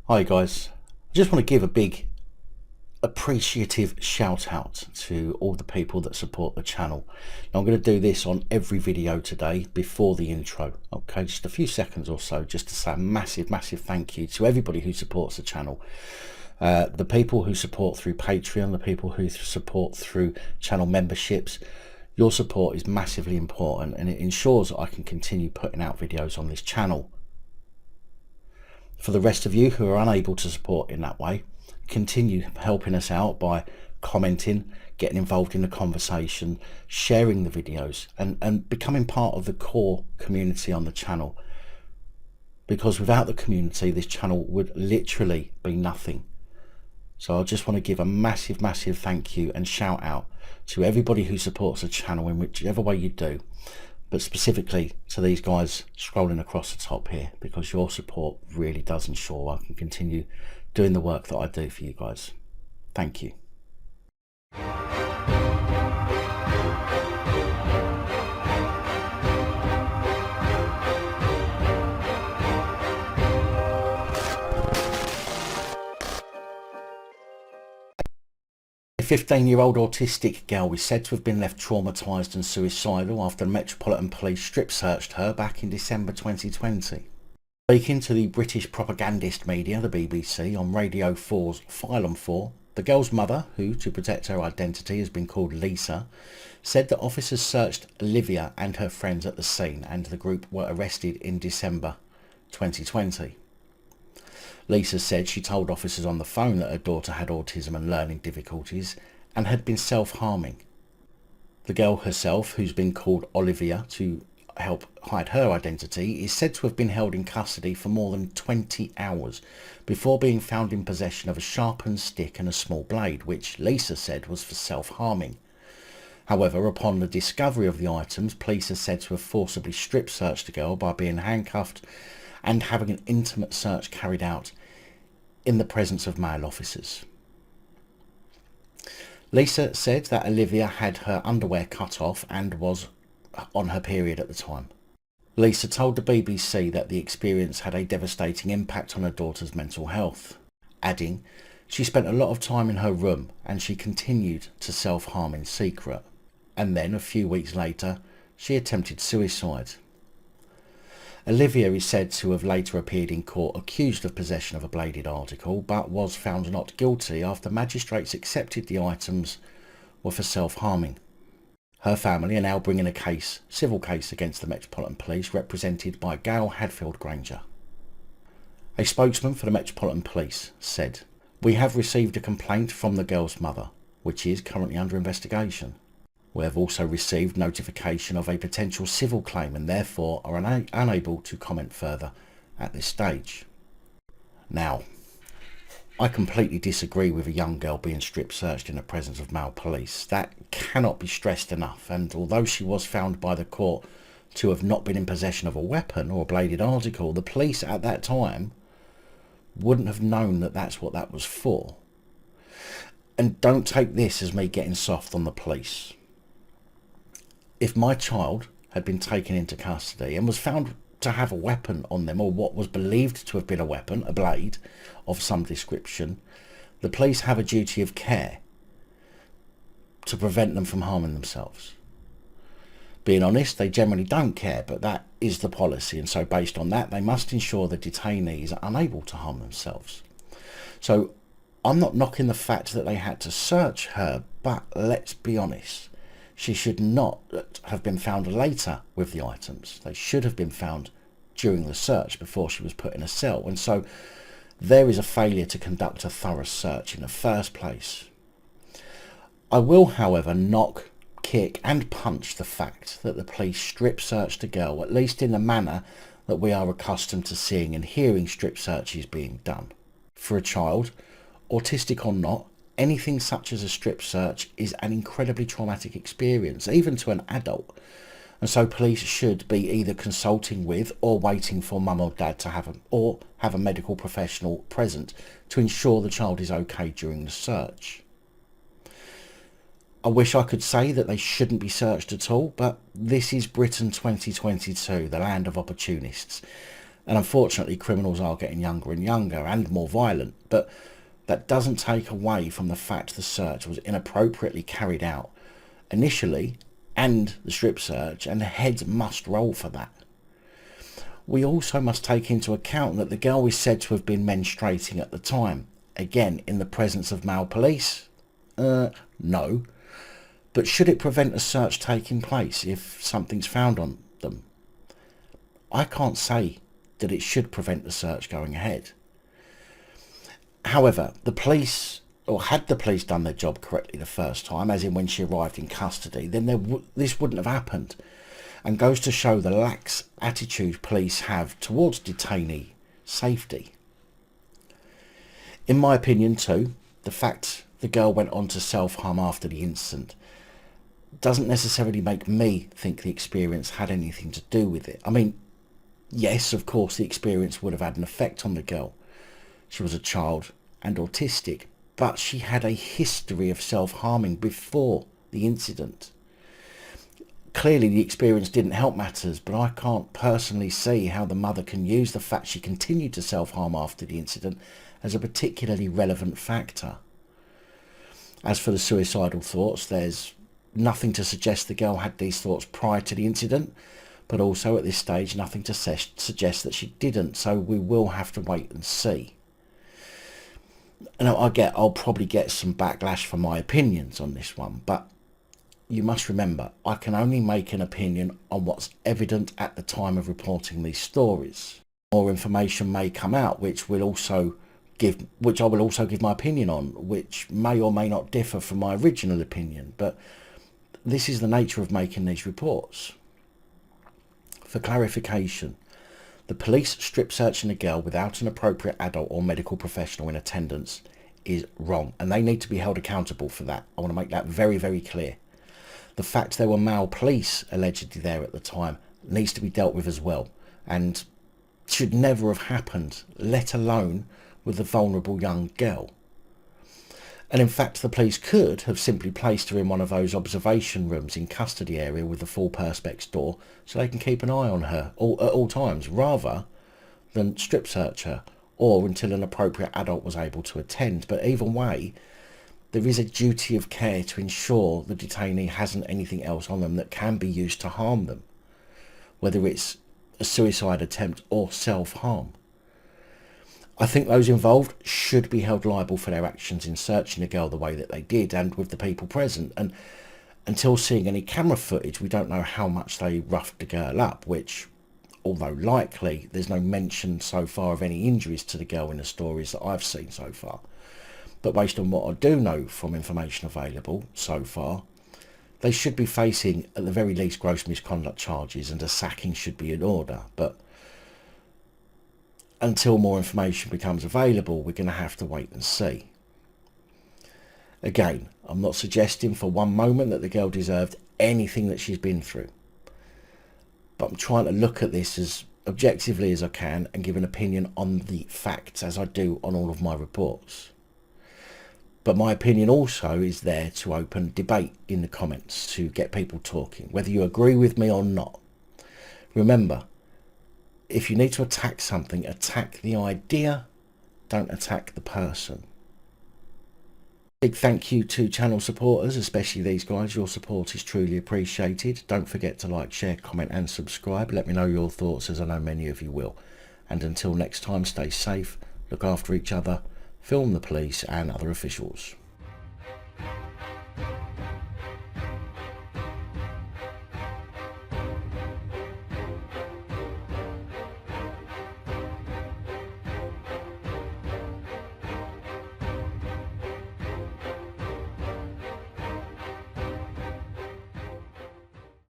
Hi guys, I just want to give a big appreciative shout out to all the people that support the channel. Now, I'm going to do this on every video today before the intro, okay, just a few seconds or so, just to say a massive thank you to everybody who supports the channel. The people who support through Patreon, the people who support through channel memberships. Your support is massively important and it ensures that I can continue putting out videos on this channel. For the rest of you who are unable to support in that way, continue helping us out by commenting, getting involved in the conversation, sharing the videos and becoming part of the core community on the channel. Because without the community, this channel would literally be nothing. So I just want to give a massive thank you and shout out to everybody who supports the channel in whichever way you do, but specifically to these guys scrolling across the top here, because your support really does ensure I can continue doing the work that I do for you guys. Thank you. 15-year-old autistic girl is said to have been left traumatised and suicidal after the Metropolitan Police strip searched her back in December 2020. Speaking to the British propagandist media, the BBC, on Radio 4's File on 4, the girl's mother, who, to protect her identity, has been called Lisa, said that officers searched Olivia and her friends at the scene and the group were arrested in December 2020. Lisa said she told officers on the phone that her daughter had autism and learning difficulties and had been self-harming. The girl herself, who's been called Olivia to help hide her identity, is said to have been held in custody for more than 20 hours before being found in possession of a sharpened stick and a small blade, which Lisa said was for self-harming. However, upon the discovery of the items, police are said to have forcibly strip-searched the girl by being handcuffed and having an intimate search carried out in the presence of male officers. Lisa said that Olivia had her underwear cut off and was on her period at the time. Lisa told the BBC that the experience had a devastating impact on her daughter's mental health, adding, "She spent a lot of time in her room and she continued to self-harm in secret. And then a few weeks later, she attempted suicide." Olivia is said to have later appeared in court accused of possession of a bladed article, but was found not guilty after magistrates accepted the items were for self-harming. Her family are now bringing a civil case against the Metropolitan Police, represented by Gail Hadfield grainger. A spokesman for the Metropolitan Police said, "We have received a complaint from the girl's mother, which is currently under investigation. We have also received notification of a potential civil claim and therefore are unable to comment further at this stage." Now, I completely disagree with a young girl being strip searched in the presence of male police. That cannot be stressed enough, and although she was found by the court to have not been in possession of a weapon or a bladed article, the police at that time wouldn't have known that that's what that was for. And don't take this as me getting soft on the police. If my child had been taken into custody and was found to have a weapon on them, or what was believed to have been a weapon, a blade of some description, the police have a duty of care to prevent them from harming themselves. Being honest, they generally don't care, but that is the policy, and so based on that, they must ensure the detainees are unable to harm themselves. So I'm not knocking the fact that they had to search her, but let's be honest. She should not have been found later with the items. They should have been found during the search before she was put in a cell. And so there is a failure to conduct a thorough search in the first place. I will, however, knock, kick and punch the fact that the police strip searched the girl, at least in the manner that we are accustomed to seeing and hearing strip searches being done. For a child, autistic or not, anything such as a strip search is an incredibly traumatic experience, even to an adult. And so police should be either consulting with or waiting for mum or dad to have a medical professional present to ensure the child is okay during the search. I wish I could say that they shouldn't be searched at all, but this is Britain 2022, the land of opportunists. And unfortunately, criminals are getting younger and younger and more violent, but that doesn't take away from the fact the search was inappropriately carried out initially, and the strip search, and the heads must roll for that. We also must take into account that the girl is said to have been menstruating at the time. Again, in the presence of male police? No. But should it prevent a search taking place if something's found on them? I can't say that it should prevent the search going ahead. However, the police, or had the police done their job correctly the first time, as in when she arrived in custody, then this wouldn't have happened, and goes to show the lax attitude police have towards detainee safety. In my opinion too, the fact the girl went on to self-harm after the incident doesn't necessarily make me think the experience had anything to do with it. I mean, yes, of course the experience would have had an effect on the girl. She was a child and autistic, but she had a history of self-harming before the incident. Clearly the experience didn't help matters, but I can't personally see how the mother can use the fact she continued to self-harm after the incident as a particularly relevant factor. As for the suicidal thoughts, there's nothing to suggest the girl had these thoughts prior to the incident, but also at this stage nothing to suggest that she didn't, so we will have to wait and see. And I'll probably get some backlash for my opinions on this one, but you must remember, I can only make an opinion on what's evident at the time of reporting these stories. More information may come out, which I will also give my opinion on, which may or may not differ from my original opinion, but this is the nature of making these reports. For clarification, the police strip searching a girl without an appropriate adult or medical professional in attendance is wrong, and they need to be held accountable for that. I want to make that very, very clear. The fact there were male police allegedly there at the time needs to be dealt with as well, and should never have happened, let alone with a vulnerable young girl. And in fact, the police could have simply placed her in one of those observation rooms in custody area with the full perspex door so they can keep an eye on her at all times, rather than strip search her, or until an appropriate adult was able to attend. But either way, there is a duty of care to ensure the detainee hasn't anything else on them that can be used to harm them, whether it's a suicide attempt or self-harm. I think those involved should be held liable for their actions in searching the girl the way that they did and with the people present. And until seeing any camera footage, we don't know how much they roughed the girl up, which, although likely, there's no mention so far of any injuries to the girl in the stories that I've seen so far. But based on what I do know from information available so far, they should be facing at the very least gross misconduct charges, and a sacking should be in order. But until more information becomes available, we're going to have to wait and see. Again, I'm not suggesting for one moment that the girl deserved anything that she's been through, but I'm trying to look at this as objectively as I can and give an opinion on the facts as I do on all of my reports. But my opinion also is there to open debate in the comments, to get people talking, whether you agree with me or not. Remember, if you need to attack something, attack the idea, don't attack the person. Big thank you to channel supporters, especially these guys. Your support is truly appreciated. Don't forget to like, share, comment and subscribe. Let me know your thoughts, as I know many of you will. And until next time, stay safe, look after each other, film the police and other officials.